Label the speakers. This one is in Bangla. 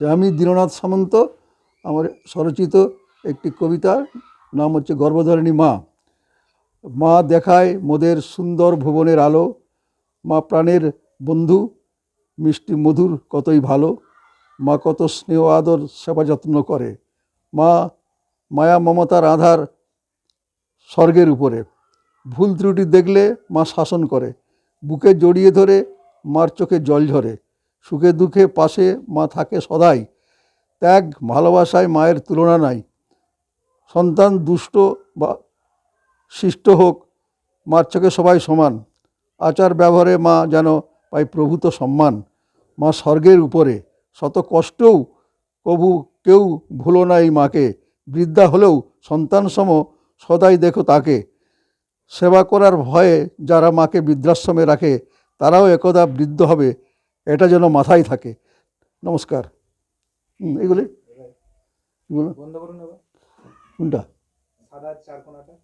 Speaker 1: আমি দীননাথ সামন্ত। আমার স্বরচিত একটি কবিতার নাম হচ্ছে গর্ভধারিণী মা। মা দেখায় মোদের সুন্দর ভুবনের আলো, মা প্রাণের বন্ধু, মিষ্টি মধুর কতই ভালো। মা কত স্নেহ আদর সেবা যত্ন করে। মা মায়া মমতার আধার স্বর্গের উপরে। ভুল ত্রুটি দেখলে মা শাসন করে, বুকে জড়িয়ে ধরে মার চোখে জল ঝরে। সুখে দুঃখে পাশে মা থাকে সদাই, ত্যাগ ভালোবাসায় মায়ের তুলনা নাই। সন্তান দুষ্ট বা শিষ্ট হোক, মার চোখে সবাই সমান। আচার ব্যবহারে মা যেন পায় প্রভূত সম্মান। মা স্বর্গের উপরে, শত কষ্টও কবু কেউ ভুলো না এই মাকে। বৃদ্ধা হলেও সন্তান সম সদাই দেখো তাকে। সেবা করার ভয়ে যারা মাকে বৃদ্ধাশ্রমে রাখে, তারাও একদা বৃদ্ধ হবে, এটা যেন মাথায় থাকে। নমস্কার। এগুলি
Speaker 2: বন্ধ করুন এবার।
Speaker 1: কোনটা?
Speaker 2: সাদা চার কোনাটা।